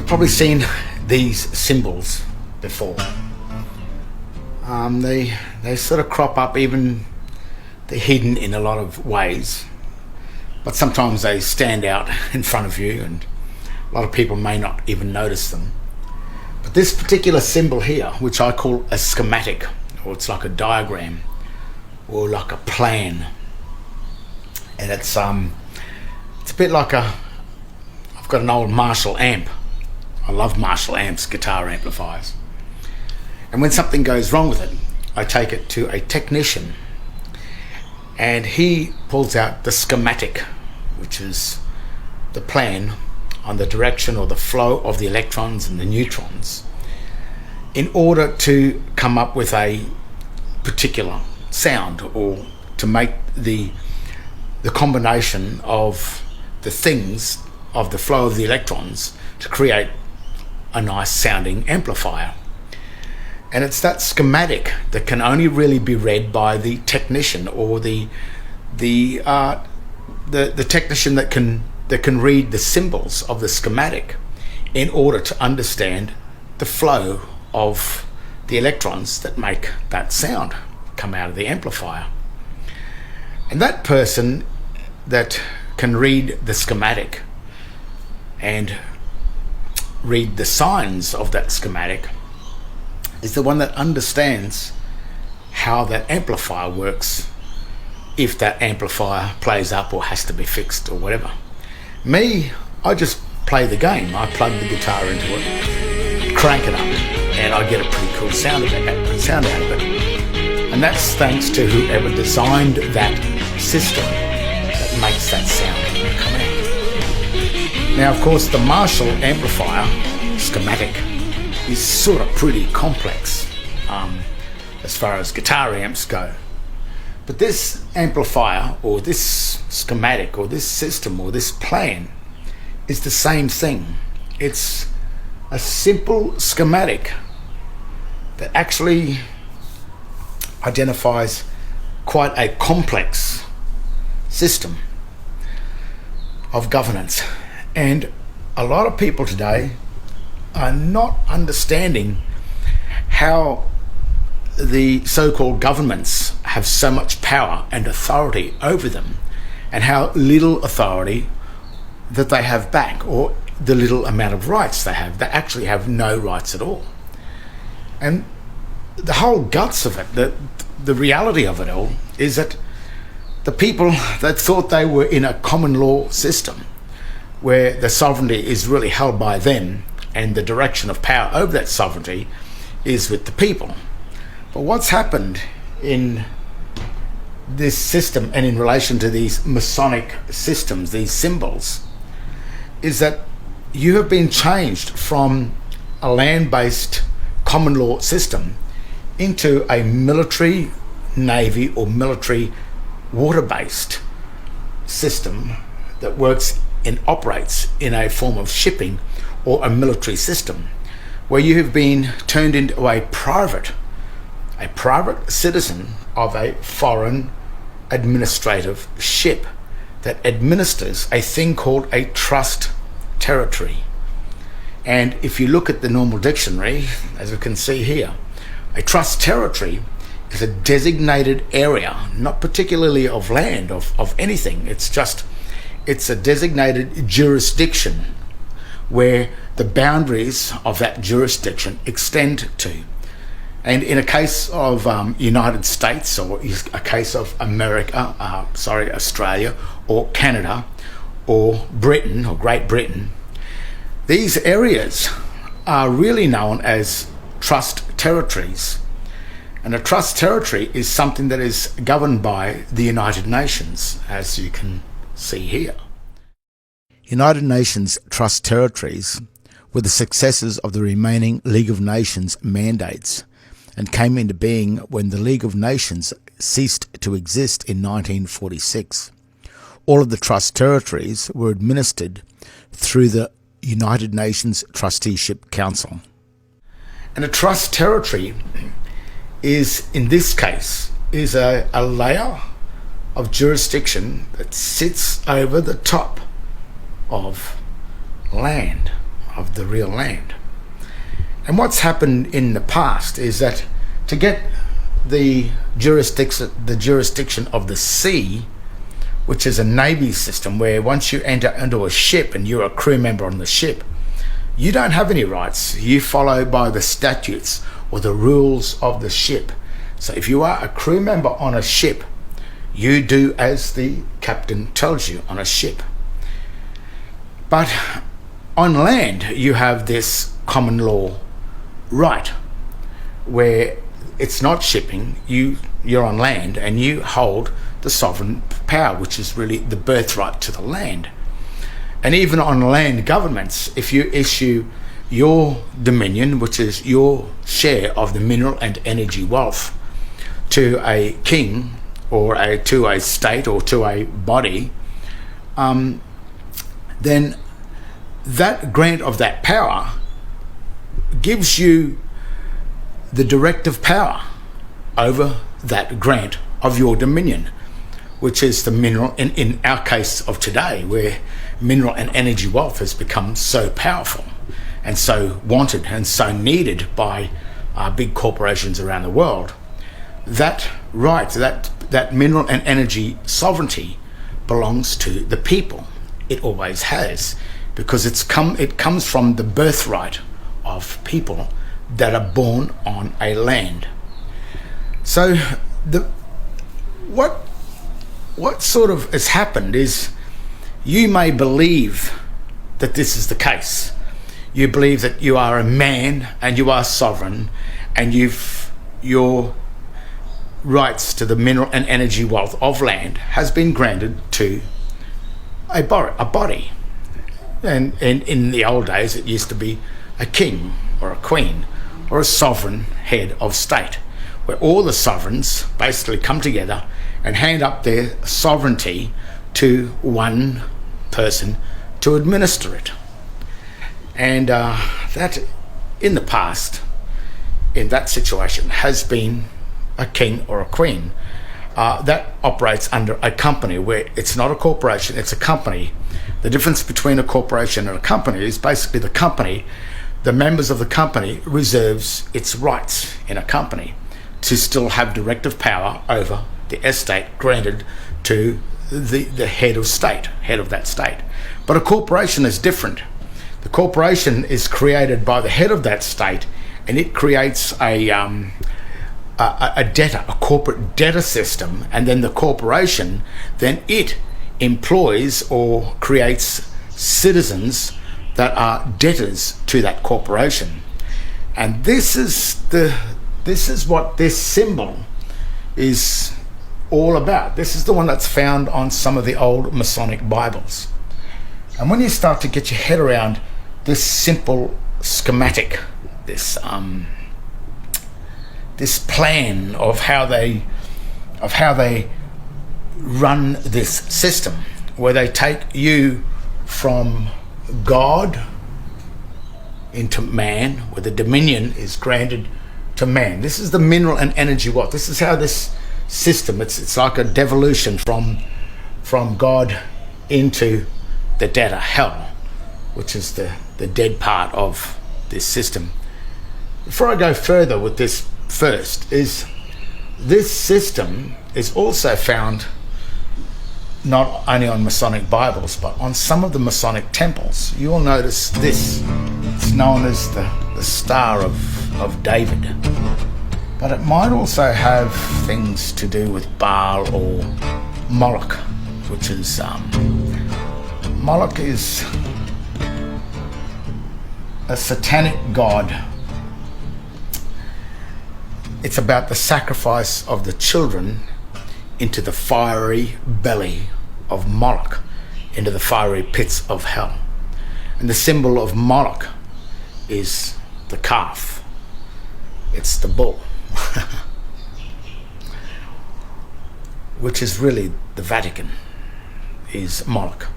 You've probably seen these symbols before. They sort of crop up, even they're hidden in a lot of ways, but sometimes they stand out in front of you and a lot of people may not even notice them. But this particular symbol here, which I call a schematic, or it's like a diagram or like a plan, and it's a bit like I've got an old Marshall amp. I love Marshall amps, guitar amplifiers. And when something goes wrong with it, I take it to a technician and he pulls out the schematic, which is the plan on the direction or the flow of the electrons and the neutrons, in order to come up with a particular sound, or to make the combination of the things of the flow of the electrons to create a nice sounding amplifier. And it's that schematic that can only really be read by the technician, or the technician that can read the symbols of the schematic in order to understand the flow of the electrons that make that sound come out of the amplifier. And that person that can read the schematic and read the signs of that schematic is the one that understands how that amplifier works, if that amplifier plays up or has to be fixed or whatever. Me, I just play the game. I plug the guitar into it, crank it up, and I get a pretty cool sound out of it. And that's thanks to whoever designed that system that makes that sound come out. Now, of course, the Marshall amplifier schematic is sort of pretty complex as far as guitar amps go. But this amplifier, or this schematic, or this system, or this plan is the same thing. It's a simple schematic that actually identifies quite a complex system of governance. And a lot of people today are not understanding how the so-called governments have so much power and authority over them, and how little authority that they have back, or the little amount of rights they have. They actually have no rights at all. And the whole guts of it, the reality of it all, is that the people that thought they were in a common law system where the sovereignty is really held by them and the direction of power over that sovereignty is with the people. But what's happened in this system and in relation to these Masonic systems, these symbols, is that you have been changed from a land-based common law system into a military, navy, or military water-based system that works and operates in a form of shipping or a military system, where you have been turned into a private citizen of a foreign administrative ship that administers a thing called a trust territory. And if you look at the normal dictionary, as we can see here, a trust territory is a designated area, not particularly of land, of anything. It's a designated jurisdiction where the boundaries of that jurisdiction extend to. And in a case of United States, or a case of Australia, or Canada, or Britain, or Great Britain, these areas are really known as trust territories. And a trust territory is something that is governed by the United Nations, as you can see here. United Nations trust territories were the successors of the remaining League of Nations mandates, and came into being when the League of Nations ceased to exist in 1946. All of the trust territories were administered through the United Nations Trusteeship Council. And a trust territory is, in this case, is a layer of jurisdiction that sits over the top of land, of the real land. And what's happened in the past is that to get the jurisdiction of the sea, which is a navy system where once you enter into a ship and you're a crew member on the ship, you don't have any rights. You follow by the statutes or the rules of the ship. So if you are a crew member on a ship, you do as the captain tells you on a ship. But on land, you have this common law right, where it's not shipping, you're on land and you hold the sovereign power, which is really the birthright to the land. And even on land governments, if you issue your dominion, which is your share of the mineral and energy wealth, to a king or to a state or to a body, then that grant of that power gives you the directive power over that grant of your dominion, which is the mineral, in our case of today, where mineral and energy wealth has become so powerful and so wanted and so needed by big corporations around the world. That right, that mineral and energy sovereignty belongs to the people. It always has, because it comes from the birthright of people that are born on a land. So what sort of has happened is, you may believe that this is the case. You believe that you are a man and you are sovereign, and your rights to the mineral and energy wealth of land has been granted to a body. And in the old days, it used to be a king or a queen or a sovereign head of state, where all the sovereigns basically come together and hand up their sovereignty to one person to administer it. And that in the past, in that situation, has been a king or a queen that operates under a company, where it's not a corporation, it's a company. The difference between a corporation and a company is basically the company, the members of the company reserves its rights in a company to still have directive power over the estate granted to the head of state, head of that state. But a corporation is different. The corporation is created by the head of that state, and it creates a debtor, a corporate debtor system, and then the corporation, then it employs or creates citizens that are debtors to that corporation. And this is what this symbol is all about. This is the one that's found on some of the old Masonic Bibles. And when you start to get your head around this simple schematic, this plan of how they run this system, where they take you from God into man, where the dominion is granted to man. This is the mineral and energy wealth. This is how this system, it's like a devolution from God into the debtor, hell, which is the dead part of this system. Before I go further with this, first is this system is also found not only on Masonic Bibles, but on some of the Masonic temples. You'll notice this. It's known as the Star of David. But it might also have things to do with Baal or Moloch, which is Moloch is a satanic god. It's about the sacrifice of the children into the fiery belly of Moloch, into the fiery pits of hell. And the symbol of Moloch is the calf. It's the bull, which is really the Vatican, is Moloch.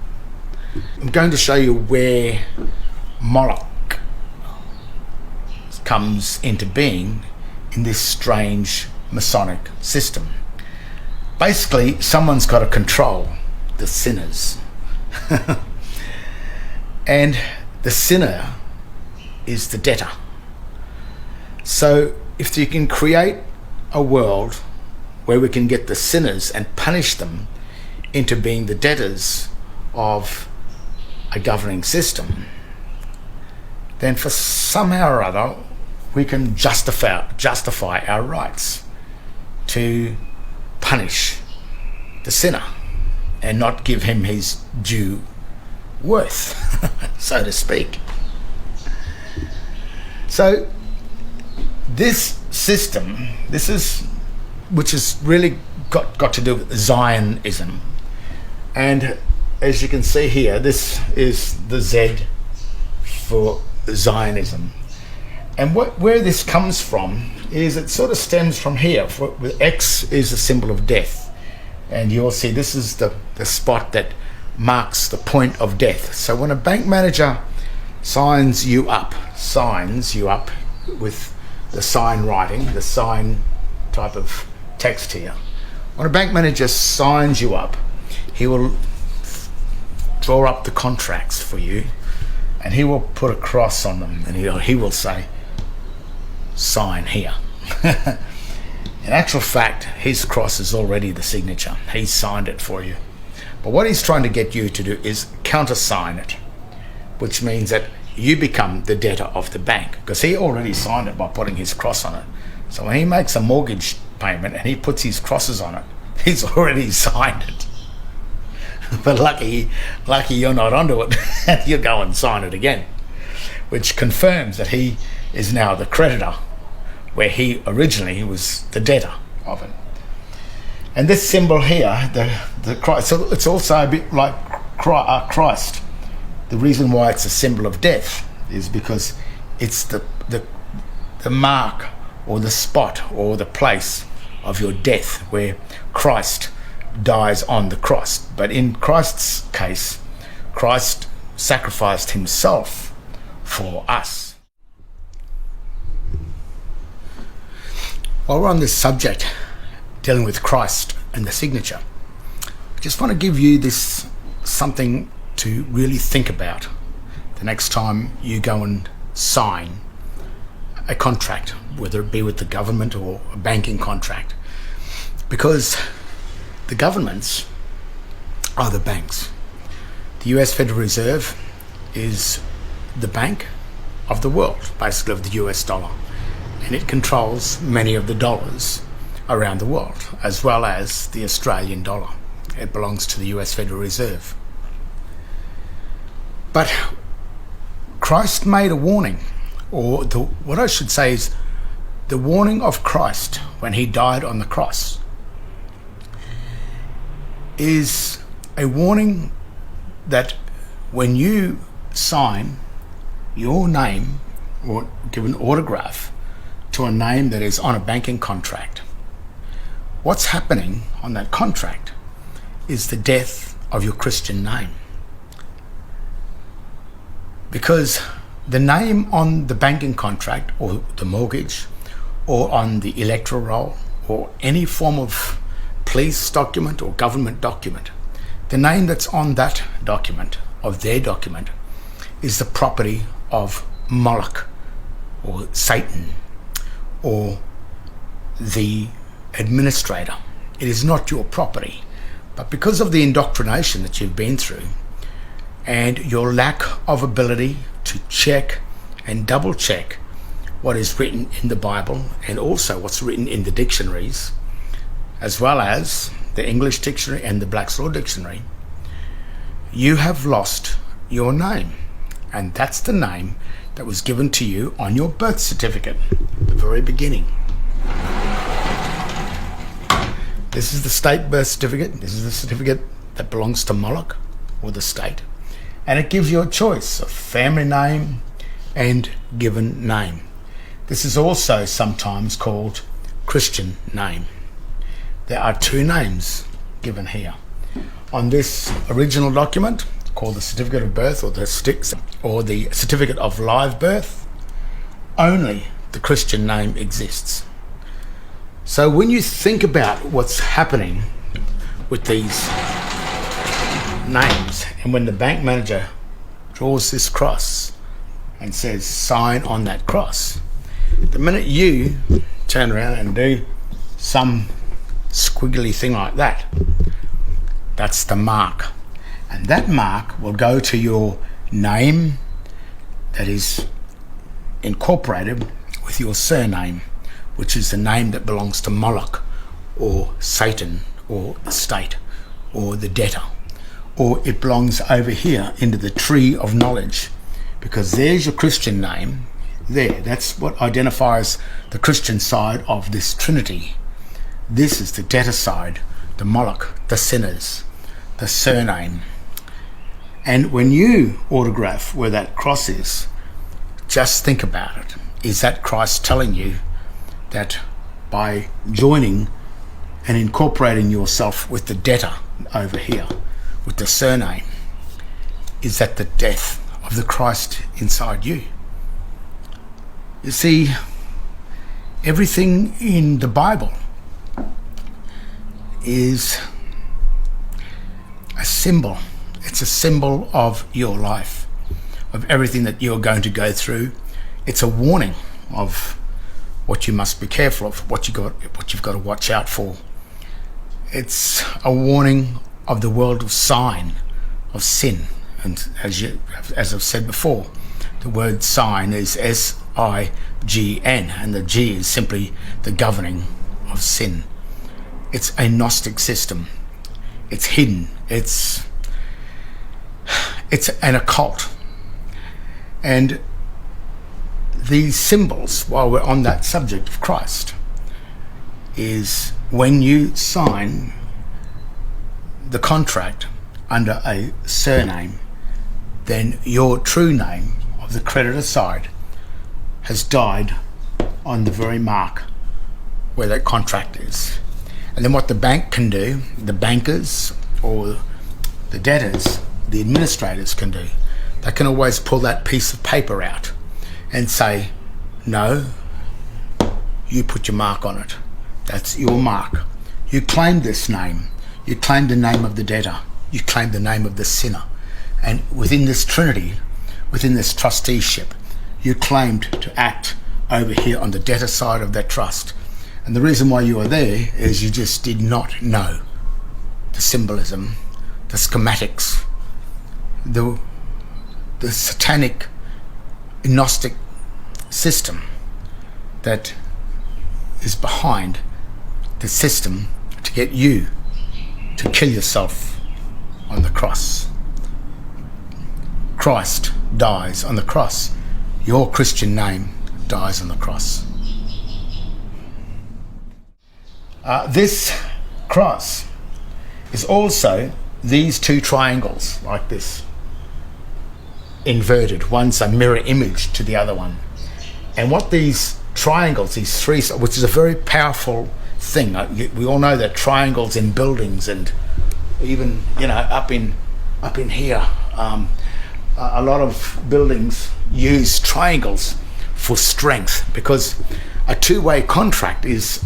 I'm going to show you where Moloch comes into being in this strange Masonic system. Basically, someone's got to control the sinners. And the sinner is the debtor. So if you can create a world where we can get the sinners and punish them into being the debtors of a governing system, then for somehow or other we can justify our rights to punish the sinner and not give him his due worth, so to speak. So this system, which is really got to do with Zionism, and as you can see here, this is the Z for Zionism. And where this comes from is it sort of stems from here. With X is a symbol of death, and you'll see this is the spot that marks the point of death. So when a bank manager signs you up with the sign writing, the sign type of text here, when a bank manager signs you up, he will draw up the contracts for you, and he will put a cross on them, and he will say, sign here. In actual fact, his cross is already the signature. He's signed it for you. But what he's trying to get you to do is countersign it, which means that you become the debtor of the bank, because he already signed it by putting his cross on it. So when he makes a mortgage payment and he puts his crosses on it, he's already signed it. But lucky you're not onto it. You go and sign it again, which confirms that he is now the creditor, where he originally was the debtor of it. And this symbol here, the Christ, so it's also a bit like Christ. The reason why it's a symbol of death is because it's the mark or the spot or the place of your death where Christ dies on the cross. But in Christ's case, Christ sacrificed himself for us. While we're on this subject, dealing with Christ and the signature, I just want to give you this something to really think about the next time you go and sign a contract, whether it be with the government or a banking contract, because the governments are the banks. The US Federal Reserve is the bank of the world, basically of the US dollar, and it controls many of the dollars around the world, as well as the Australian dollar. It belongs to the US Federal Reserve. But Christ made a warning, or what I should say is the warning of Christ when he died on the cross is a warning that when you sign your name or give an autograph to a name that is on a banking contract, what's happening on that contract is the death of your Christian name. Because the name on the banking contract or the mortgage or on the electoral roll or any form of police document or government document, the name that's on that document, of their document, is the property of Moloch or Satan or the administrator. It is not your property. But because of the indoctrination that you've been through and your lack of ability to check and double check what is written in the Bible and also what's written in the dictionaries, as well as the English dictionary and the Black's Law dictionary, you have lost your name. And that's the name that was given to you on your birth certificate at the very beginning. This is the state birth certificate. This is the certificate that belongs to Moloch or the state. And it gives you a choice of family name and given name. This is also sometimes called Christian name. There are two names given here. On this original document, called the certificate of birth or the certificate of live birth, only the Christian name exists. So when you think about what's happening with these names, and when the bank manager draws this cross and says sign on that cross. The minute you turn around and do some squiggly thing like that, that's the mark. And that mark will go to your name that is incorporated with your surname, which is the name that belongs to Moloch or Satan or the state or the debtor. Or it belongs over here into the tree of knowledge, because there's your Christian name there. That's what identifies the Christian side of this Trinity. This is the debtor side, the Moloch, the sinners, the surname. And when you autograph where that cross is, just think about it. Is that Christ telling you that by joining and incorporating yourself with the debtor over here, with the surname, is that the death of the Christ inside you? You see, everything in the Bible is a symbol. It's a symbol of your life, of everything that you're going to go through. It's a warning of what you must be careful of, what you've got to watch out for. It's a warning of the world of sign, of sin. And as I've said before, the word sign is S-I-G-N, and the G is simply the governing of sin. It's a Gnostic system. It's hidden. It's an occult. And these symbols, while we're on that subject of Christ, is when you sign the contract under a surname, then your true name of the creditor side has died on the very mark where that contract is. And then what the bank can do, the bankers or the debtors, the administrators can do, they can always pull that piece of paper out and say, no, you put your mark on it. That's your mark. You claim this name. You claim the name of the debtor. You claim the name of the sinner. And within this Trinity, within this trusteeship, you claimed to act over here on the debtor side of that trust. And the reason why you are there is you just did not know the symbolism, the schematics, the satanic Gnostic system that is behind the system to get you to kill yourself on the cross. Christ dies on the cross. Your Christian name dies on the cross. This cross is also these two triangles like this, inverted. One's a mirror image to the other one. And what these triangles, these three, which is a very powerful thing. We all know that triangles in buildings, and even up in here, a lot of buildings use triangles for strength, because a two-way contract is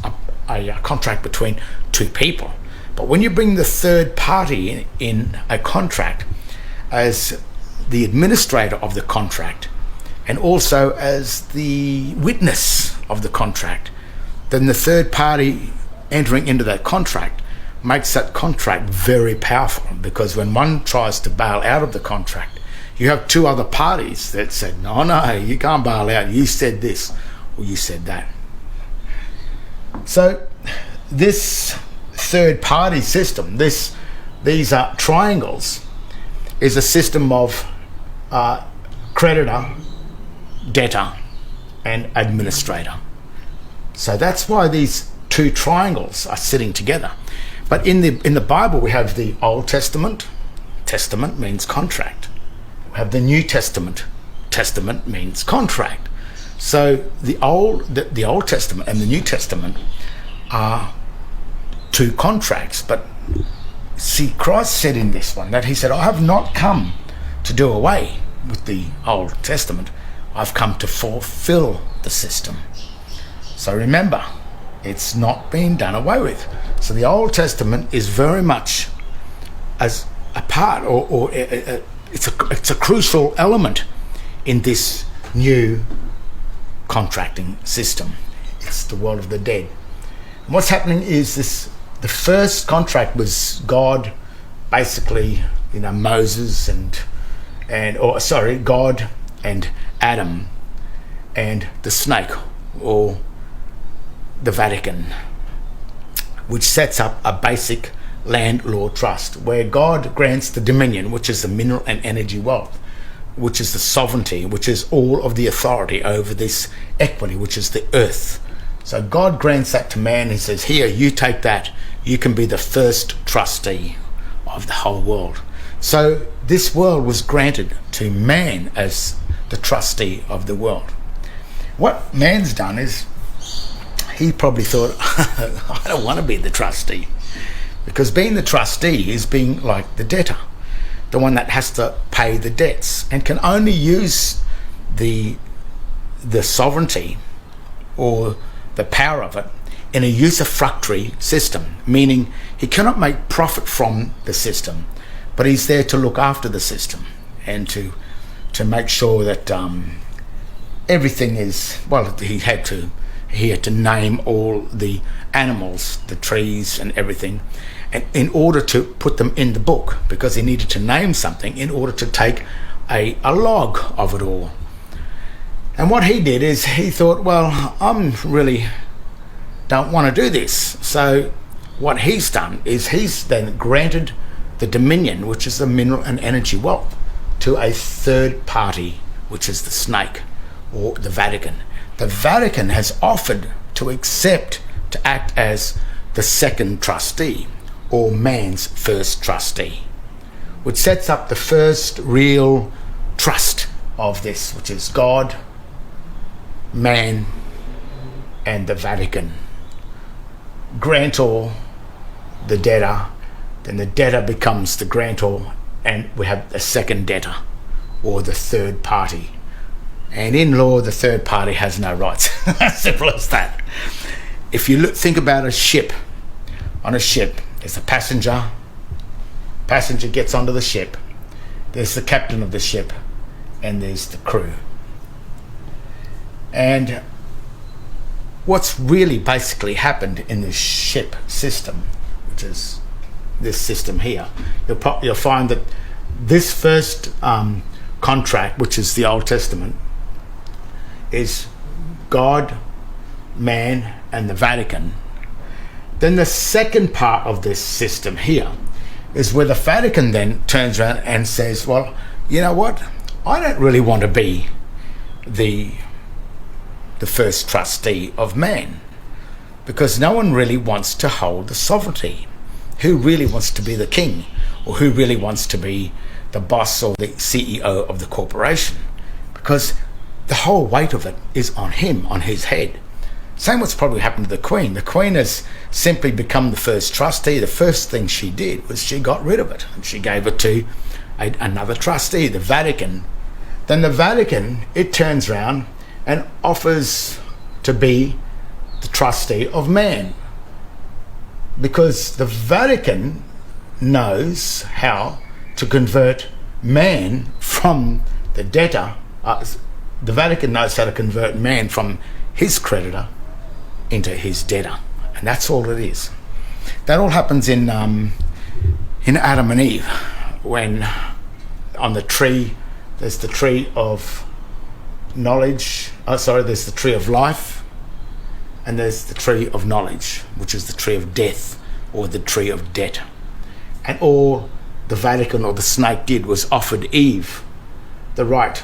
a contract between two people. But when you bring the third party in a contract as the administrator of the contract and also as the witness of the contract, then the third party entering into that contract makes that contract very powerful, because when one tries to bail out of the contract, you have two other parties that said, no, you can't bail out, you said this or you said that. So this third party system, these are triangles, is a system of creditor, debtor and administrator. So that's why these two triangles are sitting together. But in the Bible we have the Old Testament. Testament means contract. We have the New Testament. Testament means contract. So the Old Testament and the New Testament are two contracts. But see, Christ said in this one that he said, I have not come to do away with the Old Testament. I've come to fulfill the system. So remember, it's not being done away with. So the Old Testament is very much as a part, or it's a crucial element in this new contracting system. It's the world of the dead. And what's happening is the first contract was God, basically, Moses God and Adam and the snake, or the Vatican, which sets up a basic land law trust where God grants the dominion, which is the mineral and energy wealth, which is the sovereignty, which is all of the authority over this equity, which is the earth. So God grants that to man. He says, here, you take that. You can be the first trustee of the whole world. So this world was granted to man as the trustee of the world. What man's done is, he probably thought, I don't want to be the trustee. Because being the trustee is being like the debtor, the one that has to pay the debts and can only use the sovereignty or the power of it in a usufructory system, meaning he cannot make profit from the system, but he's there to look after the system and to make sure that everything is, well, he had to name all the animals, the trees and everything, and in order to put them in the book, because he needed to name something in order to take a log of it all. And what he did is he thought, well, I'm really don't want to do this. So what he's done is he's then granted the dominion, which is the mineral and energy wealth, to a third party, which is the snake, or the Vatican. The Vatican has offered to accept to act as the second trustee, or man's first trustee, which sets up the first real trust of this, which is God, man, and the Vatican. Grantor, the debtor, then the debtor becomes the grantor, and we have a second debtor, or the third party. And in law, the third party has no rights. As simple as that. If you think about a ship, on a ship, there's a passenger gets onto the ship, there's the captain of the ship, and there's the crew. And what's really basically happened in this ship system, which is this system here, you'll find that this first contract, which is the Old Testament, is God, man, and the Vatican. Then the second part of this system here is where the Vatican then turns around and says, well, you know what? I don't really want to be the first trustee of man, because no one really wants to hold the sovereignty. Who really wants to be the king, or who really wants to be the boss or the CEO of the corporation? Because the whole weight of it is on him, on his head. Same what's probably happened to the Queen. The Queen has simply become the first trustee. The first thing she did was she got rid of it, and she gave it to another trustee, the Vatican. Then the Vatican, it turns around and offers to be the trustee of man, because the Vatican knows how to convert man from the debtor. The Vatican knows how to convert man from his creditor into his debtor, and that's all it is. That all happens in Adam and Eve, when on the tree, there's the tree of knowledge. There's the tree of life, and there's the tree of knowledge, which is the tree of death, or the tree of debt. And all the Vatican or the snake did was offered Eve the right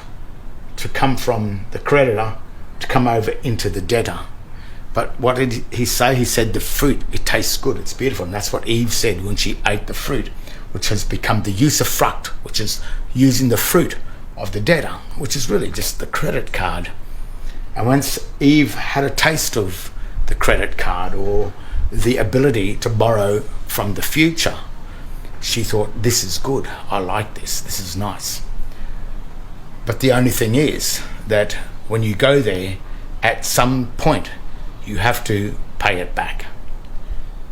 to come from the creditor to come over into the debtor. But what did he say? He said the fruit, it tastes good, it's beautiful. And that's what Eve said when she ate the fruit, which has become the usufruct, which is using the fruit of the debtor, which is really just the credit card. And once Eve had a taste of the credit card, or the ability to borrow from the future, she thought, this is good, I like this is nice. But the only thing is that when you go there, at some point you have to pay it back.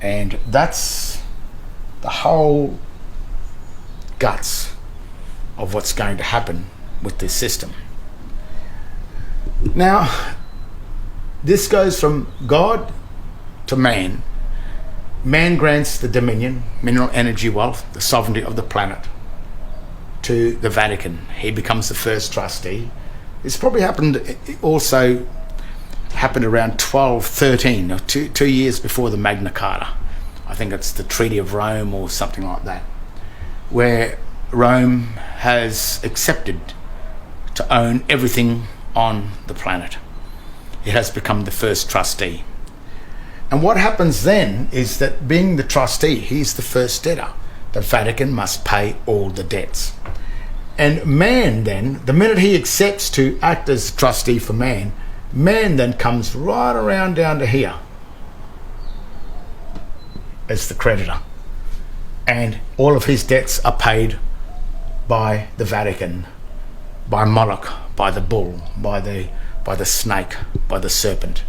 And that's the whole guts of what's going to happen with this system. Now, this goes from God to man. Man grants the dominion, mineral energy wealth, the sovereignty of the planet to the Vatican. He becomes the first trustee. This probably happened around 1213, or 2 years before the Magna Carta. I think it's the Treaty of Rome or something like that, where Rome has accepted to own everything on the planet. It has become the first trustee. And what happens then is that, being the trustee, he's the first debtor. The Vatican must pay all the debts. And man then, the minute he accepts to act as trustee for man, man then comes right around down to here as the creditor. And all of his debts are paid by the Vatican, by Moloch, by the bull, by the snake, by the serpent.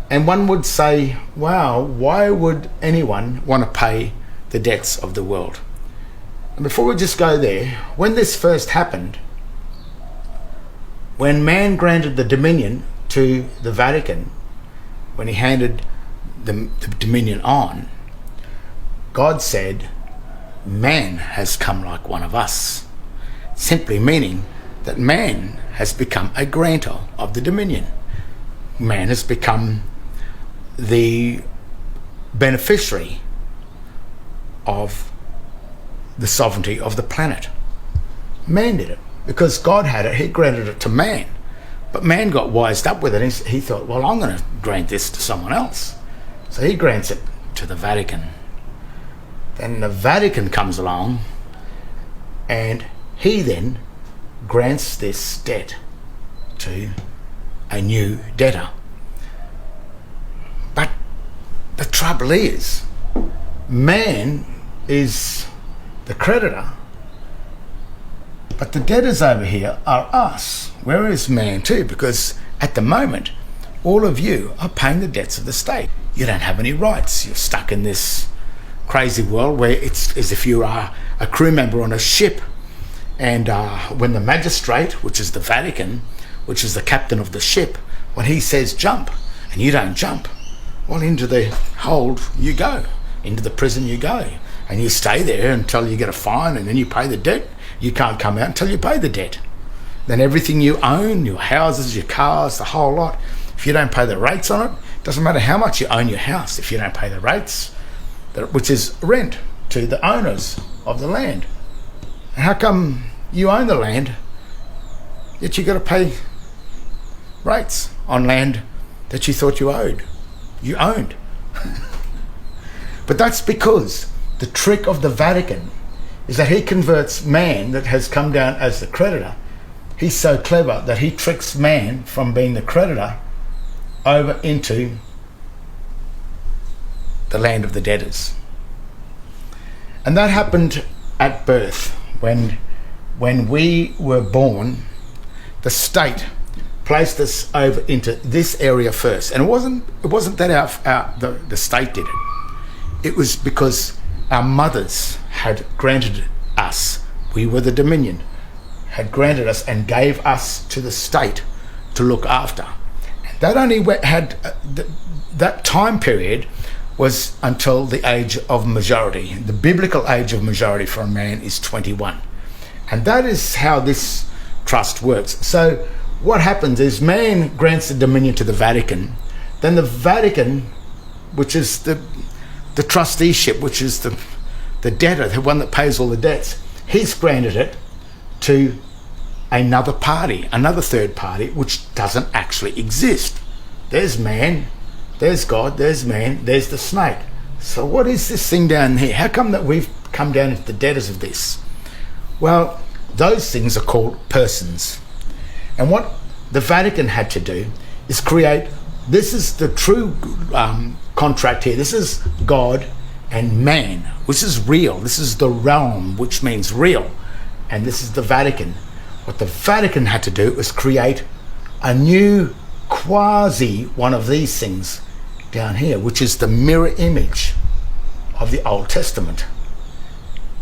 And one would say, wow, why would anyone want to pay the debts of the world? And before we just go there, when this first happened, when man granted the dominion to the Vatican, when he handed the dominion on, God said, man has come like one of us, simply meaning that man has become a grantor of the dominion. Man has become the beneficiary of the sovereignty of the planet. Man did it because God had it. He granted it to man, but man got wised up with it. He thought, well, I'm going to grant this to someone else, so he grants it to the Vatican. Then the Vatican comes along, and he then grants this debt to a new debtor. But the trouble is, man is the creditor, but the debtors over here are us. Where is man too? Because at the moment, all of you are paying the debts of the state. You don't have any rights. You're stuck in this crazy world where it's as if you are a crew member on a ship, and when the magistrate, which is the Vatican, which is the captain of the ship, when he says jump and you don't jump, well, into the hold you go, into the prison you go, and you stay there until you get a fine, and then you pay the debt. You can't come out until you pay the debt. Then everything you own, your houses, your cars, the whole lot, if you don't pay the rates on it, doesn't matter how much you own your house, if you don't pay the rates, which is rent to the owners of the land. And how come you own the land, yet you got to pay rates on land that you thought you owned? But that's because the trick of the Vatican is that he converts man that has come down as the creditor. He's so clever that he tricks man from being the creditor over into the land of the debtors. And that happened at birth. When we were born, the state placed us over into this area first. And it wasn't that the state did it. It was because our mothers had granted us, we were the dominion, had granted us and gave us to the state to look after. That only had that time period was until the age of majority. The biblical age of majority for a man is 21. And that is how this trust works. So what happens is man grants the dominion to the Vatican. Then the Vatican, which is the trusteeship, which is the debtor, the one that pays all the debts, he's granted it to another party, another third party, which doesn't actually exist. There's man, there's God, there's man, there's the snake. So what is this thing down here? How come that we've come down into the debtors of this? Well, those things are called persons. And what the Vatican had to do is create, this is the true contract here. This is God and man, which is real. This is the realm, which means real. And this is the Vatican. What the Vatican had to do was create a new quasi one of these things down here, which is the mirror image of the Old Testament.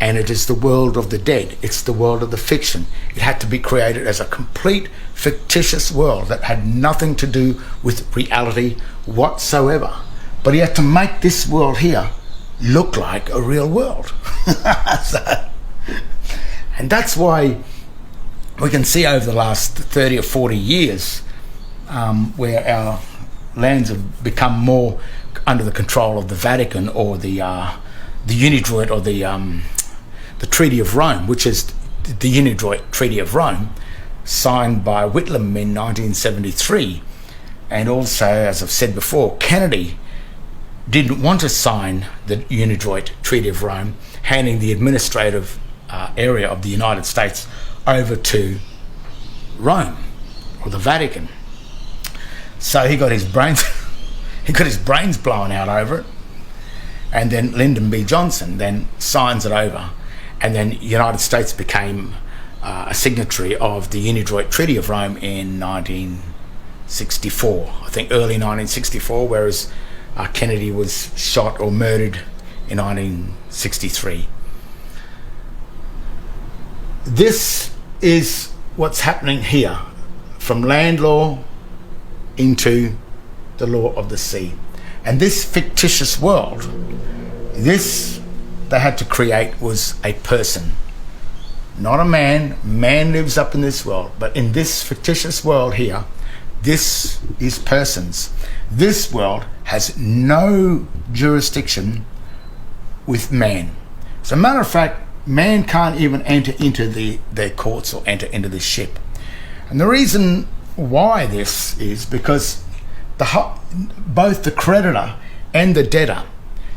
and it is the world of the dead. It's the world of the fiction. It had to be created as a complete fictitious world that had nothing to do with reality whatsoever. But he had to make this world here look like a real world. And that's why we can see over the last 30 or 40 years where our lands have become more under the control of the Vatican or the Unidroit or the Treaty of Rome, which is the Unidroit Treaty of Rome, signed by Whitlam in 1973. And also, as I've said before, Kennedy didn't want to sign the Unidroit Treaty of Rome, handing the administrative area of the United States over to Rome or the Vatican. So he got his brains blown out over it, and then Lyndon B. Johnson then signs it over, and then the United States became a signatory of the Unidroit Treaty of Rome in 1964, I think early 1964, whereas Kennedy was shot or murdered in 1963. This is what's happening here, from land law into the law of the sea. And this fictitious world, this they had to create was a person, not a man. Man lives up in this world, but in this fictitious world here, this is persons. This world has no jurisdiction with man. As a matter of fact, man can't even enter into their courts or enter into the ship. And the reason why this is because both the creditor and the debtor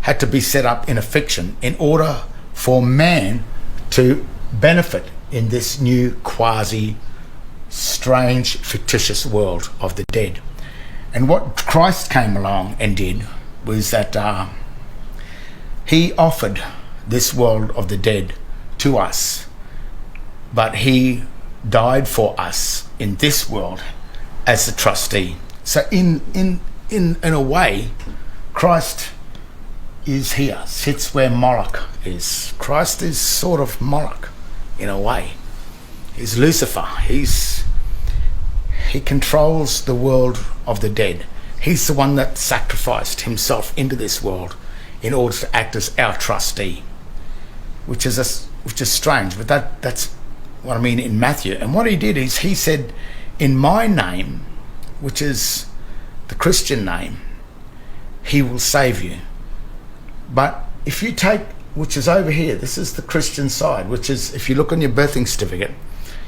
had to be set up in a fiction in order for man to benefit in this new quasi-strange, fictitious world of the dead. And what Christ came along and did was that he offered this world of the dead to us, but he died for us in this world as the trustee. So in a way, Christ is here, sits where Moloch is. Christ is sort of Moloch in a way. He's Lucifer. He controls the world of the dead. He's the one that sacrificed himself into this world in order to act as our trustee, which is strange, but that's what I mean in Matthew. And what he did is he said, in my name, which is the Christian name, he will save you. But if you take, which is over here, this is the Christian side, which is, if you look on your birthing certificate,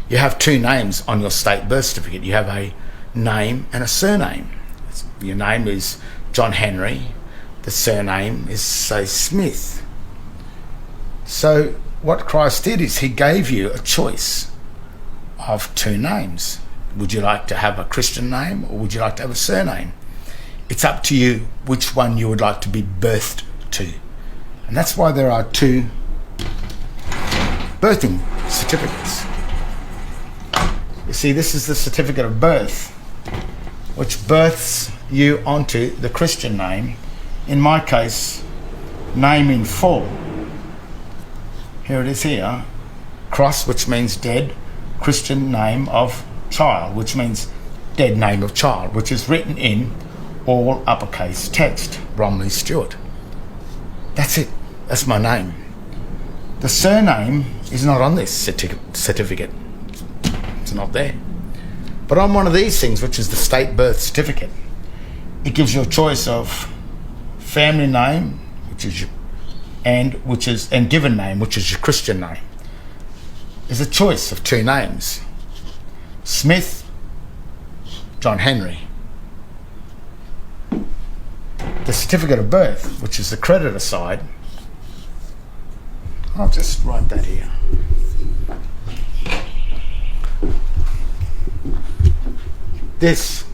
you have two names on your state birth certificate. You have a name and a surname. Your name is John Henry. The surname is, say, Smith. So what Christ did is he gave you a choice of two names. Would you like to have a Christian name or would you like to have a surname? It's up to you which one you would like to be birthed to. And that's why there are two birthing certificates. You see, this is the certificate of birth, which births you onto the Christian name. In my case, name in full. Here it is here. Cross, which means dead. Christian name of child, which means dead name of child, which is written in all uppercase text, Bromley Stewart. That's it. That's my name. The surname is not on this certificate. It's not there. But on one of these things, which is the state birth certificate, it gives you a choice of family name, which is your, and given name, which is your Christian name. There's a choice of two names: Smith, John Henry. The certificate of birth, which is the creditor side, I'll just write that here. This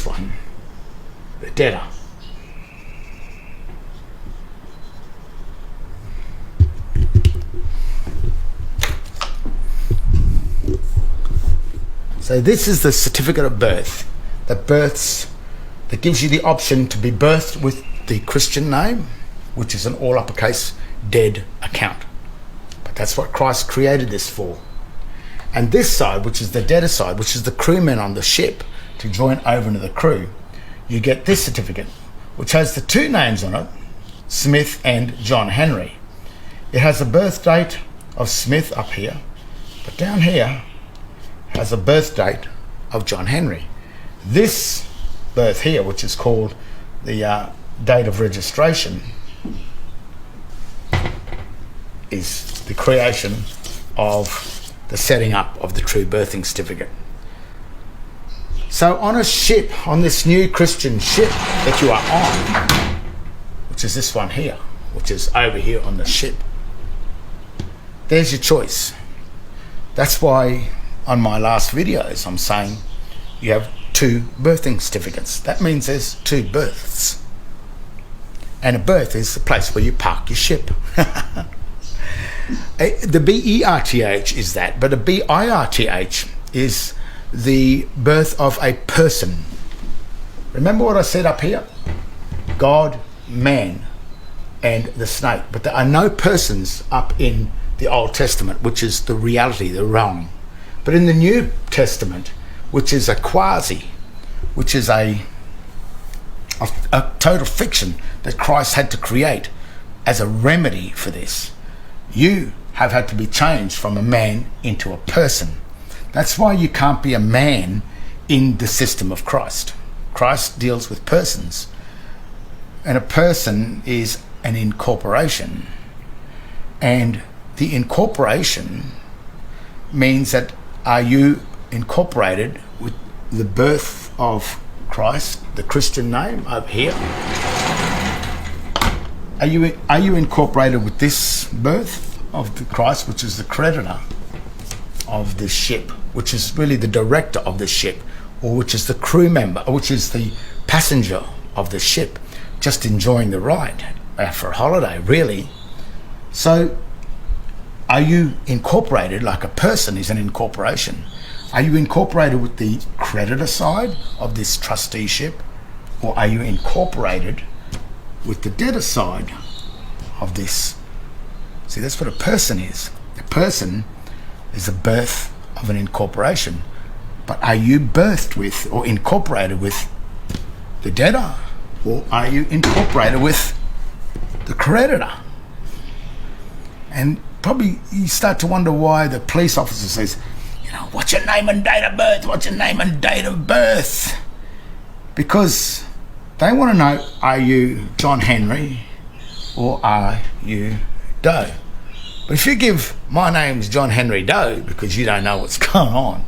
one, the debtor. So this is the certificate of birth that births that gives you the option to be birthed with the Christian name, which is an all uppercase dead account. But that's what Christ created this for. And this side, which is the debtor side, which is the crewmen on the ship, to join over into the crew, you get this certificate, which has the two names on it, Smith and John Henry. It has a birth date of Smith up here, but down here has a birth date of John Henry. This birth here, which is called the date of registration, is the creation of the setting up of the true birthing certificate. So on a ship, on this new Christian ship that you are on, which is this one here, which is over here on the ship, there's your choice. That's why on my last videos I'm saying you have two birthing certificates. That means there's two births. And a berth is the place where you park your ship. The B-E-R-T-H is that, but a B-I-R-T-H is the birth of a person. Remember what I said up here? God, man, and the snake. But there are no persons up in the Old Testament, which is the reality, the realm. But in the New Testament, which is a quasi, which is a total fiction that Christ had to create as a remedy for this, you have had to be changed from a man into a person. That's why you can't be a man in the system of Christ. Christ deals with persons, and a person is an incorporation. And the incorporation means that, are you incorporated with the birth of Christ, the Christian name over here? Are you incorporated with this birth of the Christ, which is the creditor of this ship, which is really the director of the ship, or which is the crew member, or which is the passenger of the ship, just enjoying the ride for a holiday, really? So are you incorporated like a person is an incorporation? Are you incorporated with the creditor side of this trusteeship, or are you incorporated with the debtor side of this? See, that's what a person is. A person is the birth of an incorporation. But are you birthed with or incorporated with the debtor, or are you incorporated with the creditor? And probably you start to wonder why the police officer says, you know, what's your name and date of birth? What's your name and date of birth? Because they want to know, are you John Henry or are you Doe? But if you give, my name's John Henry Doe, because you don't know what's going on,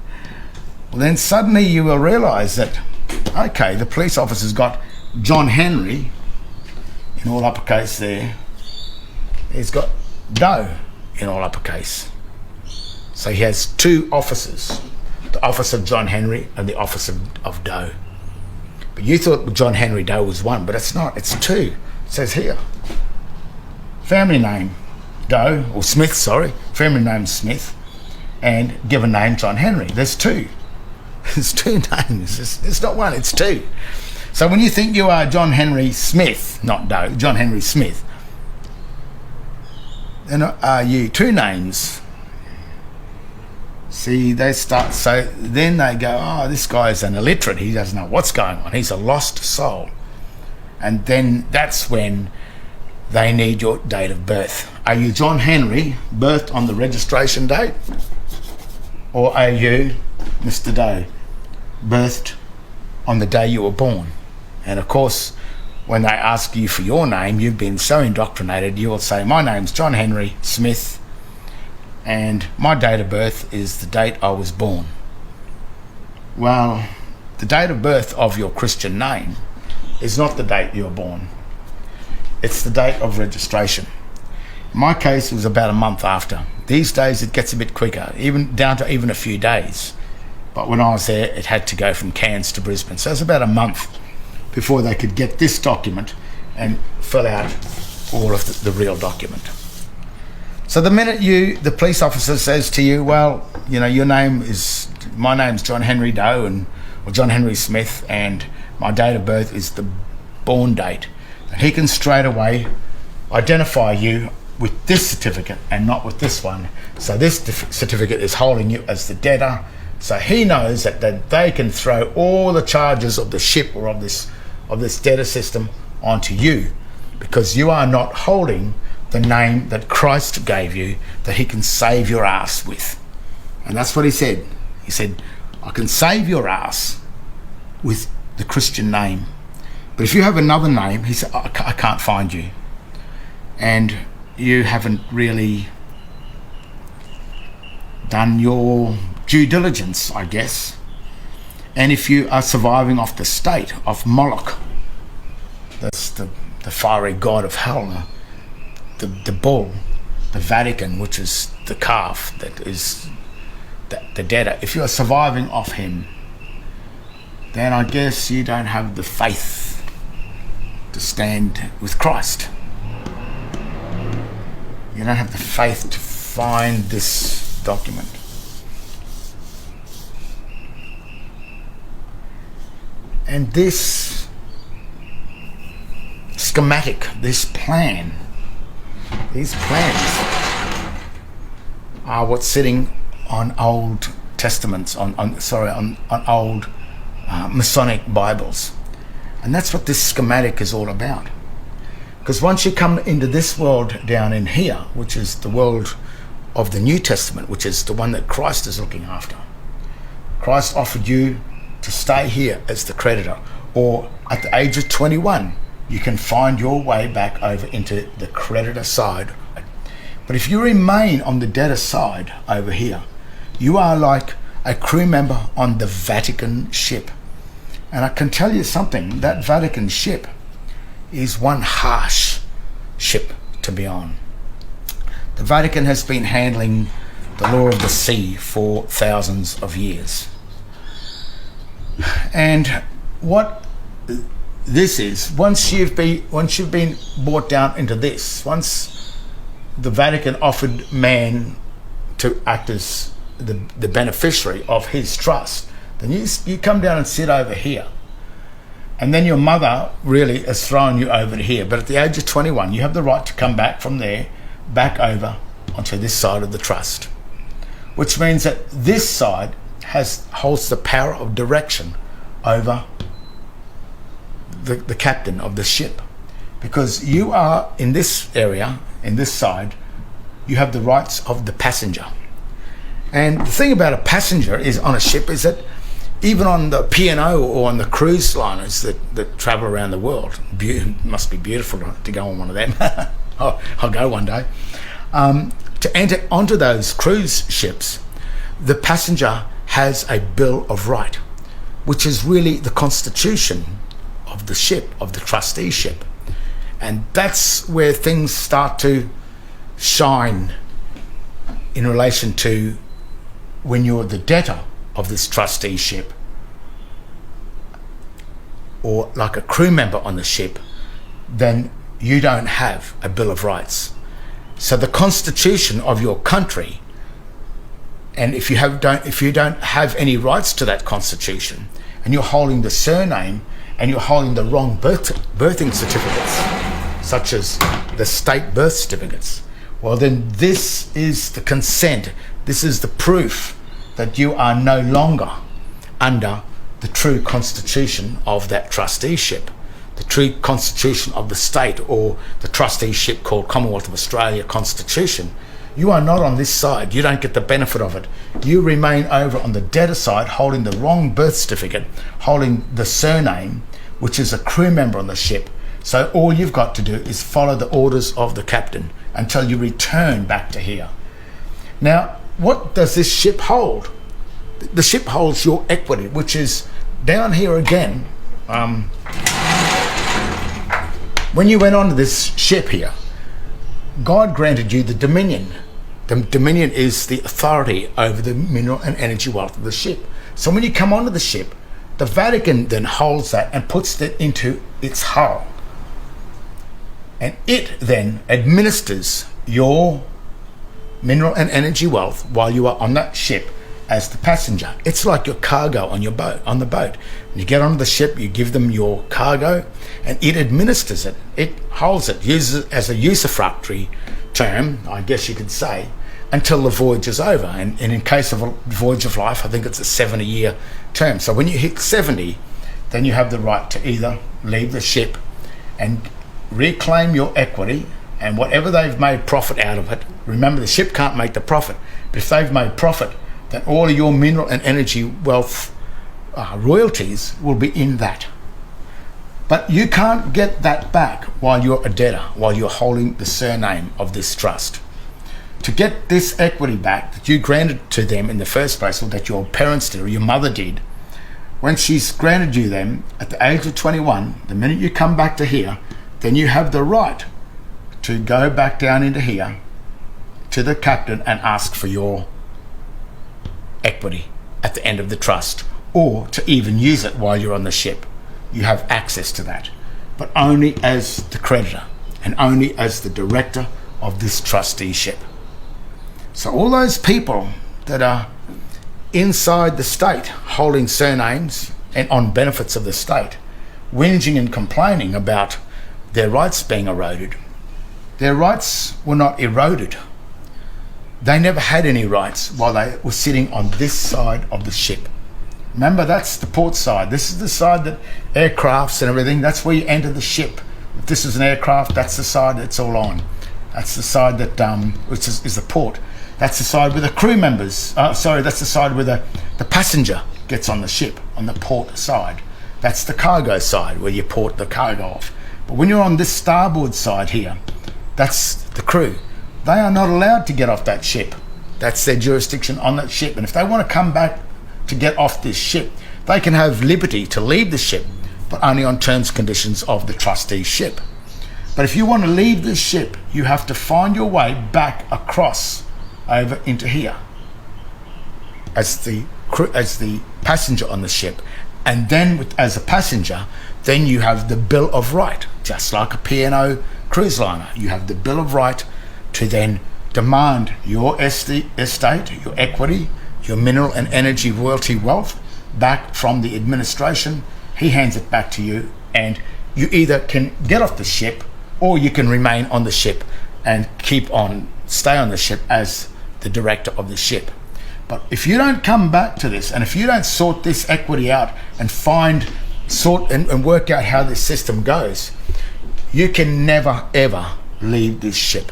well, then suddenly you will realise that, okay, the police officer's got John Henry in all uppercase there. He's got Doe in all uppercase. So he has two officers, the office of John Henry and the office of Doe. But you thought John Henry Doe was one, but it's not, it's two. It says here, family name Doe, or Smith, sorry, family name Smith, and given name John Henry. There's two. There's two names. It's not one, it's two. So when you think you are John Henry Smith, not Doe, John Henry Smith, then are you two names? See, they start, so then they go, oh, this guy's an illiterate, he doesn't know what's going on, he's a lost soul. And then that's when they need your date of birth. Are you John Henry, birthed on the registration date? Or are you Mr. Doe, birthed on the day you were born? And of course, when they ask you for your name, you've been so indoctrinated, you will say, my name's John Henry Smith, and my date of birth is the date I was born. Well, the date of birth of your Christian name is not the date you were born. It's the date of registration. In my case, it was about a month after. These days, it gets a bit quicker, even down to even a few days. But when I was there, it had to go from Cairns to Brisbane. So it was about a month before they could get this document and fill out all of the real document. So the minute the police officer says to you, well, you know, my name's John Henry Doe, or John Henry Smith, and My date of birth is the born date. And he can straight away identify you with this certificate and not with this one. So this certificate is holding you as the debtor. So he knows that they can throw all the charges of the ship or of this debtor system onto you, because you are not holding the name that Christ gave you that he can save your ass with. And that's what he said. He said, I can save your ass with the Christian name. But if you have another name, he said, I can't find you. And you haven't really done your due diligence, I guess. And if you are surviving off the state of Moloch, that's the fiery god of hell, the bull, the Vatican, which is the calf that is the debtor, if you are surviving off him, then I guess you don't have the faith to stand with Christ. You don't have the faith to find this document. And this schematic, this plan, these plans are what's sitting on Old Testaments, on old Masonic Bibles. And that's what this schematic is all about. Because once you come into this world down in here, which is the world of the New Testament, which is the one that Christ is looking after, Christ offered you to stay here as the creditor, or at the age of 21 you can find your way back over into the creditor side. But if you remain on the debtor side over here, you are like a crew member on the Vatican ship. And I can tell you something, that Vatican ship is one harsh ship to be on. The Vatican has been handling the law of the sea for thousands of years. And what this is, once you've been brought down into this, once the Vatican offered man to act as the beneficiary of his trust, then you come down and sit over here. And then your mother really has thrown you over to here. But at the age of 21, you have the right to come back from there, back onto this side of the trust. Which means that this side holds the power of direction over the captain of the ship. Because you are in this area, in this side, you have the rights of the passenger. And the thing about a passenger is on a ship is that even on the P&O or on the cruise liners that travel around the world, must be beautiful to go on one of them. I'll go one day. To enter onto those cruise ships, the passenger has a bill of right, which is really the constitution of the ship, of the trusteeship. And that's where things start to shine in relation to when you're the debtor of this trusteeship, or like a crew member on the ship, then you don't have a Bill of Rights. So the constitution of your country, and if you don't have any rights to that constitution, and you're holding the surname and you're holding the wrong birthing certificates, such as the state birth certificates, well then this is the consent, this is the proof that you are no longer under the true constitution of that trusteeship, the true constitution of the state, or the trusteeship called Commonwealth of Australia Constitution. You are not on this side. You don't get the benefit of it. You remain over on the debtor side, holding the wrong birth certificate, holding the surname, which is a crew member on the ship. So all you've got to do is follow the orders of the captain until you return back to here. Now, what does this ship hold? The ship holds your equity, which is down here again. When you went onto this ship here, God granted you the dominion. The dominion is the authority over the mineral and energy wealth of the ship. So when you come onto the ship, the Vatican then holds that and puts that into its hull. And it then administers your mineral and energy wealth while you are on that ship, as the passenger. It's like your cargo on your boat, on the boat. When you get onto the ship, you give them your cargo, and it administers it. It holds it, uses it as a usufructory term, I guess you could say, until the voyage is over. And in case of a voyage of life, I think it's a 70-year term. So when you hit 70, then you have the right to either leave the ship and reclaim your equity, and whatever they've made profit out of it. Remember, the ship can't make the profit, but if they've made profit, then all of your mineral and energy wealth royalties will be in that. But you can't get that back while you're a debtor, while you're holding the surname of this trust. To get this equity back that you granted to them in the first place, or that your parents did, or your mother did, when she's granted you them at the age of 21, the minute you come back to here, then you have the right to go back down into here to the captain and ask for your equity at the end of the trust, or to even use it while you're on the ship. You have access to that, but only as the creditor and only as the director of this trusteeship. So all those people that are inside the state holding surnames and on benefits of the state, whinging and complaining about their rights being eroded, their rights were not eroded. They never had any rights while they were sitting on this side of the ship. Remember, that's the port side. This is the side that aircrafts and everything, that's where you enter the ship. If this is an aircraft, that's the side that's all on. That's the side that which is the port. That's the side where the crew members, that's the side where the passenger gets on the ship, on the port side. That's the cargo side, where you port the cargo off. But when you're on this starboard side here, that's the crew. They are not allowed to get off that ship. That's their jurisdiction on that ship. And if they want to come back to get off this ship, they can have liberty to leave the ship, but only on terms and conditions of the trusteeship. But if you want to leave this ship, you have to find your way back across over into here as the passenger on the ship. And then as a passenger, then you have the Bill of Right, just like a P&O cruise liner. You have the Bill of Right to then demand your estate, your equity, your mineral and energy royalty wealth back from the administration. He hands it back to you, and you either can get off the ship, or you can remain on the ship and stay on the ship as the director of the ship. But if you don't come back to this, and if you don't sort this equity out and and work out how this system goes, you can never ever leave this ship.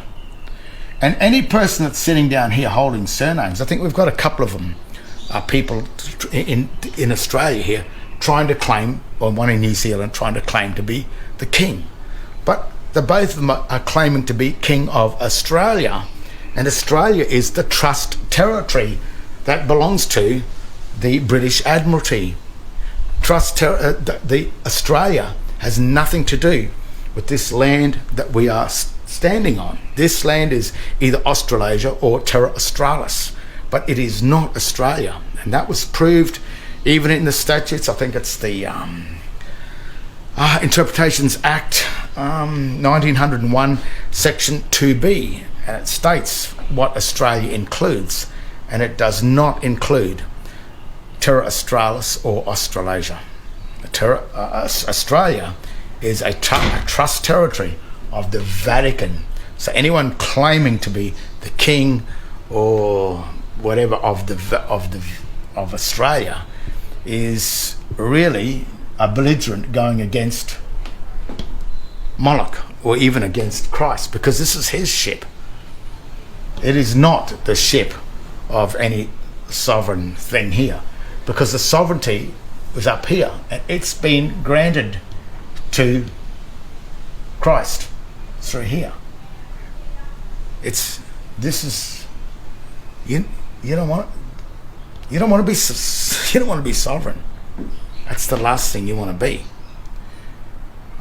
And any person that's sitting down here holding surnames, I think we've got a couple of them, people in Australia here trying to claim, or one in New Zealand trying to claim to be the king. But both of them are claiming to be king of Australia. And Australia is the trust territory that belongs to the British Admiralty. The Australia has nothing to do with this land that we are standing on. This land is either Australasia or Terra Australis, but it is not Australia. And that was proved even in the statutes. I think it's the Interpretations Act 1901 Section 2B, and it states what Australia includes, and it does not include Terra Australis or Australasia. Australia is a trust territory of the Vatican. So anyone claiming to be the king or whatever of Australia is really a belligerent going against Moloch, or even against Christ, because this is his ship. It is not the ship of any sovereign thing here, because the sovereignty was up here, and it's been granted to Christ through here. You don't want to be sovereign. That's the last thing you want to be.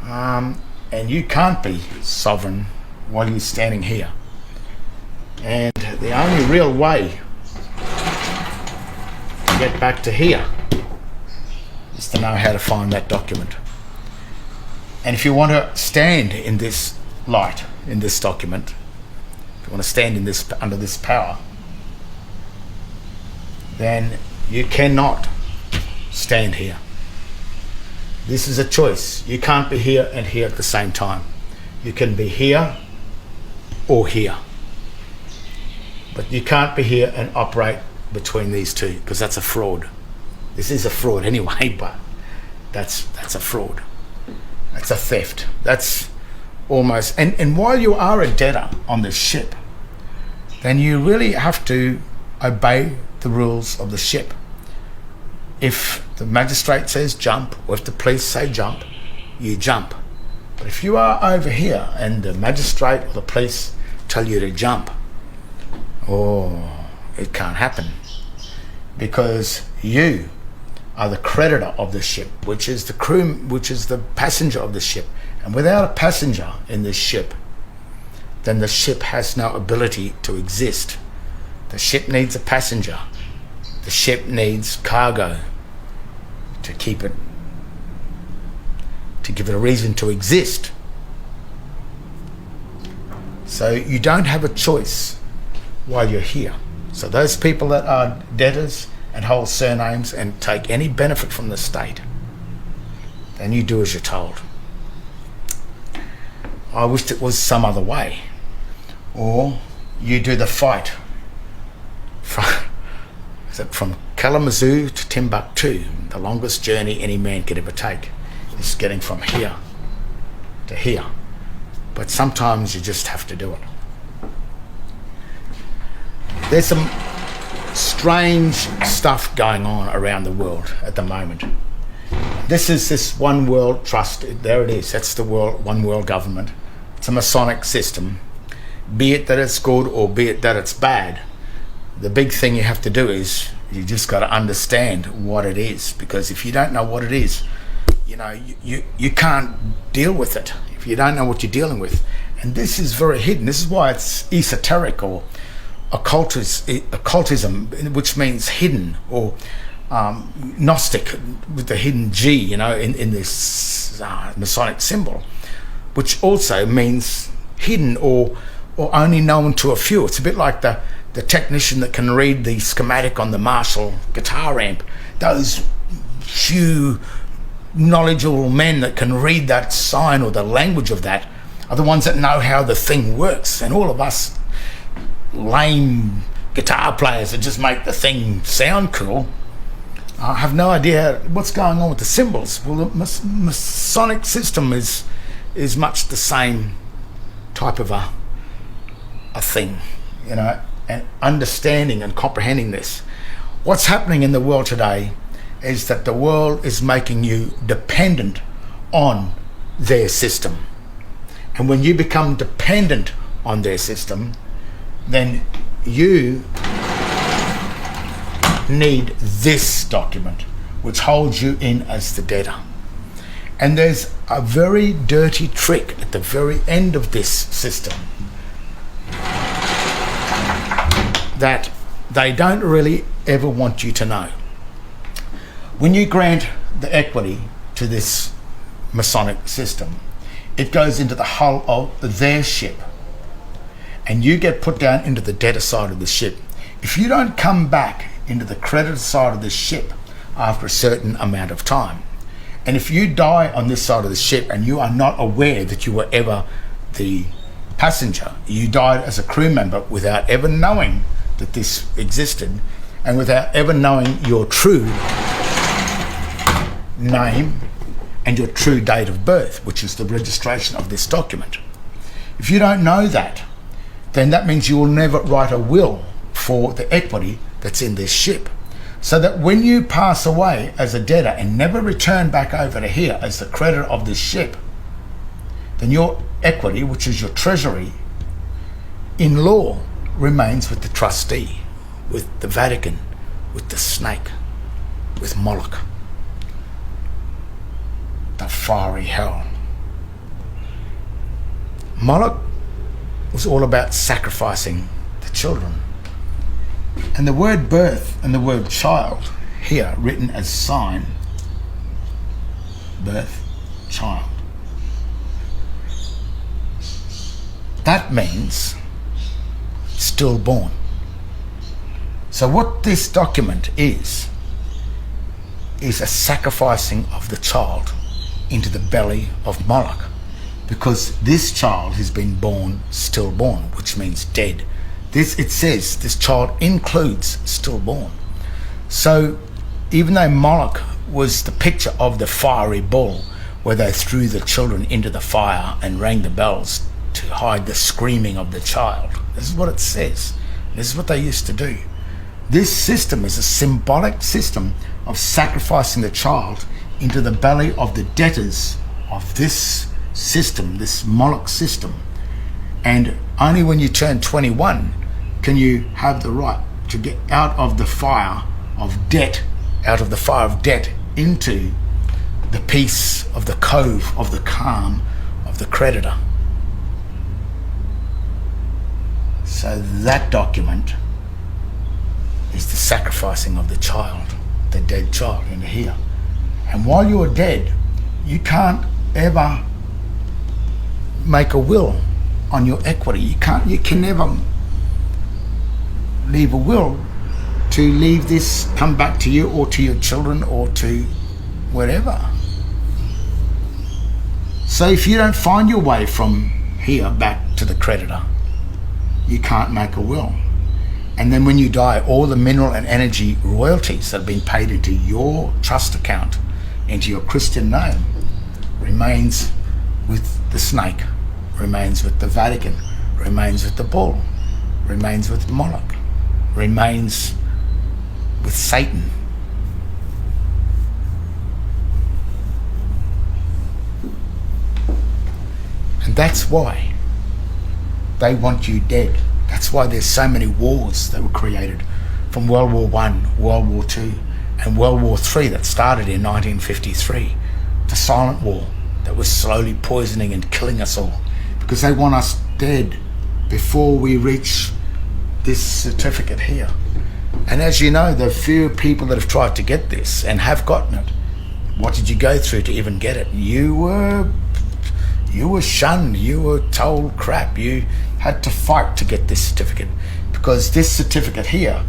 And you can't be sovereign while you're standing here. And the only real way to get back to here is to know how to find that document. And if you want to stand in this light, in this document, if you want to stand in this under this power, then you cannot stand here. This is a choice. You can't be here and here at the same time. You can be here or here. But you can't be here and operate between these two, because that's a fraud. This is a fraud anyway, but that's a fraud. That's a theft. That's almost... And while you are a debtor on this ship, then you really have to obey the rules of the ship. If the magistrate says jump, or if the police say jump, you jump. But if you are over here and the magistrate or the police tell you to jump, it can't happen, because you are the creditor of the ship, which is the crew, which is the passenger of the ship. And without a passenger in this ship, then the ship has no ability to exist. The ship needs a passenger. The ship needs cargo to keep it, to give it a reason to exist. So you don't have a choice while you're here. So those people that are debtors and hold surnames and take any benefit from the state, then you do as you're told. I wished it was some other way. Or you do the fight from Kalamazoo to Timbuktu, the longest journey any man could ever take is getting from here to here. But sometimes you just have to do it. There's some strange stuff going on around the world at the moment. This is this one world trust. There it is. That's the one world government. It's a Masonic system. Be it that it's good or be it that it's bad, the big thing you have to do is you just got to understand what it is. Because if you don't know what it is, you can't deal with it if you don't know what you're dealing with. And this is very hidden. This is why it's esoteric or occultism, which means hidden, or Gnostic with the hidden G, in this Masonic symbol, which also means hidden or only known to a few. It's a bit like the technician that can read the schematic on the Marshall guitar amp. Those few knowledgeable men that can read that sign or the language of that are the ones that know how the thing works. And all of us lame guitar players that just make the thing sound cool have no idea what's going on with the symbols. Well, the Masonic system is much the same type of a thing, and understanding and comprehending this. What's happening in the world today is that the world is making you dependent on their system. And when you become dependent on their system, then you need this document, which holds you in as the debtor. And there's a very dirty trick at the very end of this system that they don't really ever want you to know. When you grant the equity to this Masonic system, it goes into the hull of their ship, and you get put down into the debtor side of the ship. If you don't come back into the creditor side of the ship after a certain amount of time, and if you die on this side of the ship and you are not aware that you were ever the passenger, you died as a crew member without ever knowing that this existed, and without ever knowing your true name and your true date of birth, which is the registration of this document. If you don't know that, then that means you will never write a will for the equity that's in this ship. So that when you pass away as a debtor and never return back over to here as the creditor of this ship, then your equity, which is your treasury, in law remains with the trustee, with the Vatican, with the snake, with Moloch, the fiery hell. Moloch was all about sacrificing the children. And the word birth and the word child here written as sign, birth, child, that means stillborn. So what this document is a sacrificing of the child into the belly of Moloch, because this child has been born stillborn, which means dead. It says this child includes stillborn. So even though Moloch was the picture of the fiery bull, where they threw the children into the fire and rang the bells to hide the screaming of the child, this is what it says. This is what they used to do. This system is a symbolic system of sacrificing the child into the belly of the debtors of this system, this Moloch system. And only when you turn 21 can you have the right to get out of the fire of debt, into the peace of the cove, of the calm of the creditor. So that document is the sacrificing of the child, the dead child, into here. And while you're dead, you can't ever make a will on your equity. You can never leave a will to leave this, come back to you or to your children or to wherever. So if you don't find your way from here back to the creditor, you can't make a will. And then when you die, all the mineral and energy royalties that have been paid into your trust account, into your Christian name, remains with the snake, remains with the Vatican, remains with the bull, remains with Moloch, remains with Satan. And that's why they want you dead. That's why there's so many wars that were created, from World War I, World War II, and World War III that started in 1953. The silent war that was slowly poisoning and killing us all, because they want us dead before we reach this certificate here. And as you know, the few people that have tried to get this and have gotten it, what did you go through to even get it? You were shunned, you were told crap, you had to fight to get this certificate, because this certificate here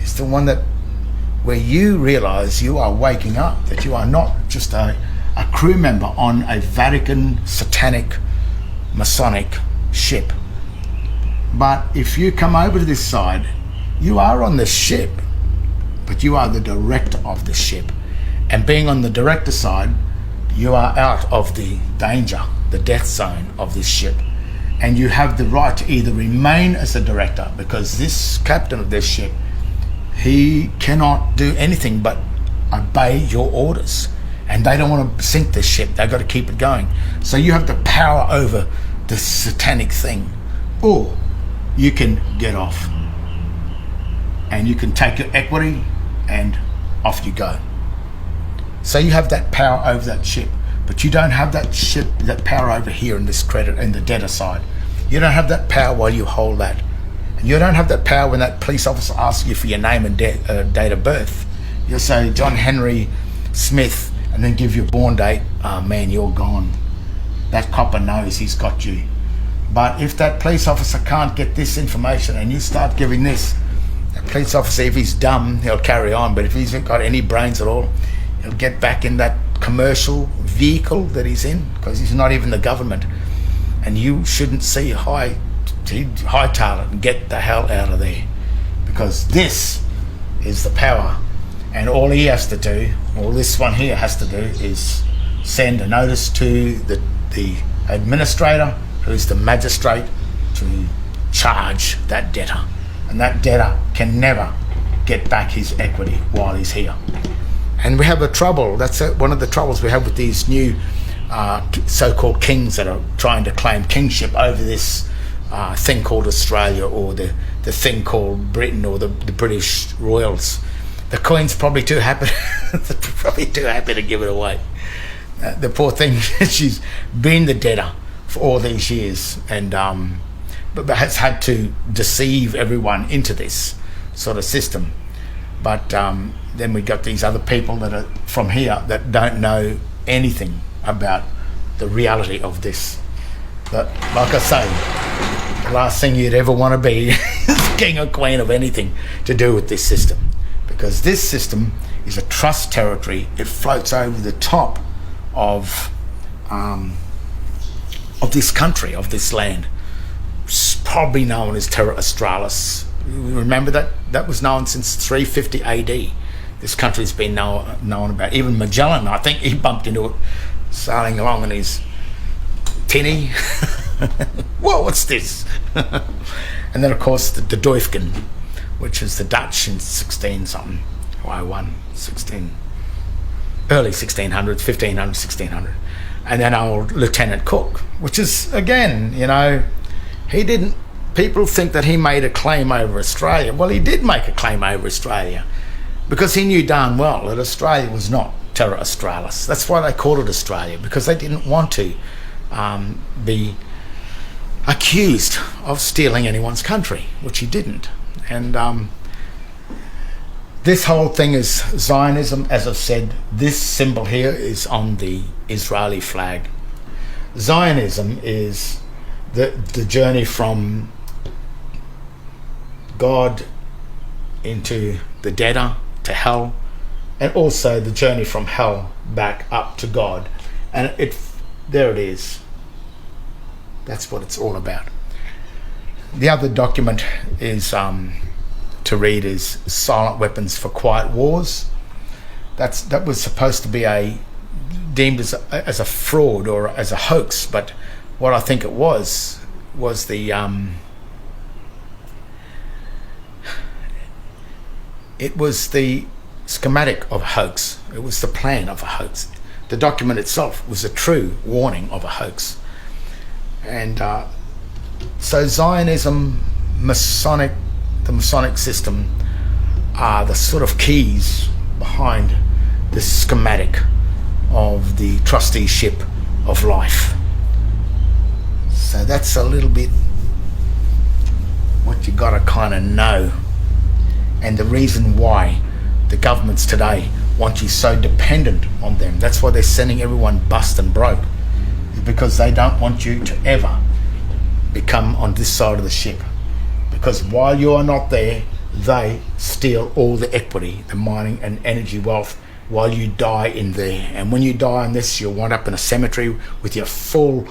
is the one that where you realize you are waking up, that you are not just a crew member on a Vatican, Satanic, Masonic ship. But if you come over to this side, you are on the ship, but you are the director of the ship. And being on the director side, you are out of the danger, the death zone of this ship. And you have the right to either remain as a director, because this captain of this ship, he cannot do anything but obey your orders. And they don't want to sink this ship, they've got to keep it going. So you have the power over the satanic thing. Or you can get off. And you can take your equity and off you go. So you have that power over that ship. But you don't have that ship, that power over here in this credit, in the debtor side. You don't have that power while you hold that. And you don't have that power when that police officer asks you for your name and date of birth. You'll say John Henry Smith and then give your born date. Oh man, you're gone. That copper knows he's got you. But if that police officer can't get this information and you start giving this, that police officer, if he's dumb, he'll carry on. But if he's got any brains at all, he'll get back in that commercial vehicle that he's in, because he's not even the government. And you shouldn't see hightail it and get the hell out of there, because this is the power. And all he has to do, all this one here has to do, is send a notice to the administrator, who's the magistrate, to charge that debtor. And that debtor can never get back his equity while he's here. And we have a trouble. That's one of the troubles we have with these new so-called kings that are trying to claim kingship over this thing called Australia, or the thing called Britain, or the British royals. The Queen's probably too happy to give it away. The poor thing, she's been the debtor for all these years, and but has had to deceive everyone into this sort of system. But then we got these other people that are from here that don't know anything about the reality of this. But like I say, the last thing you'd ever want to be is king or queen of anything to do with this system, because this system is a trust territory. It floats over the top of this country, of this land. It's probably known as Terra Australis. Remember that was known since 350 AD. This country's been known about. Even Magellan, I think he bumped into it sailing along in his tinny. Whoa, what's this? And then, of course, the Duifken, which is the Dutch in 16-something, 16, early 1600s, 1500, 1600. And then old Lieutenant Cook, which is, again, people think that he made a claim over Australia. Well, he did make a claim over Australia, because he knew darn well that Australia was not Terra Australis. That's why they called it Australia, because they didn't want to be accused of stealing anyone's country, which he didn't. And this whole thing is Zionism. As I've said, this symbol here is on the Israeli flag. Zionism is the journey from God into the Dead, to hell, and also the journey from hell back up to God. And there it is. That's what it's all about. The other document is to read is Silent Weapons for Quiet Wars. That was supposed to be deemed as a fraud or as a hoax, but what I think it was the it was the schematic of a hoax. It was the plan of a hoax. The document itself was a true warning of a hoax. And so Zionism, the Masonic system are the sort of keys behind this schematic of the trusteeship of life. So that's a little bit what you gotta kind of know, and the reason why the governments today want you so dependent on them. That's why they're sending everyone bust and broke, because they don't want you to ever become on this side of the ship, because while you are not there, they steal all the equity, the mining and energy wealth, while you die in there. And when you die in this, you'll wind up in a cemetery with your full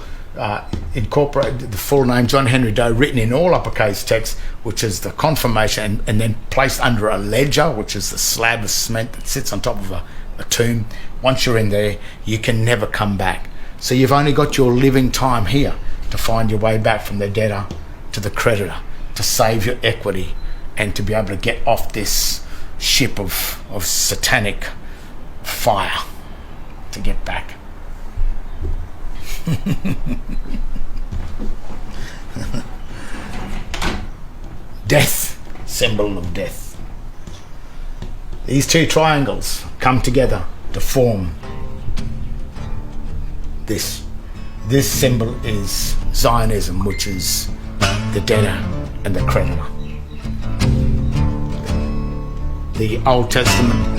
incorporated, the full name John Henry Doe, written in all uppercase text, which is the confirmation, and then placed under a ledger, which is the slab of cement that sits on top of a tomb. Once you're in there, you can never come back. So you've only got your living time here to find your way back from the debtor to the creditor, to save your equity, and to be able to get off this ship of satanic fire to get back. Death, symbol of death. These two triangles come together to form this. This symbol is Zionism, which is the debtor and the creditor. The Old Testament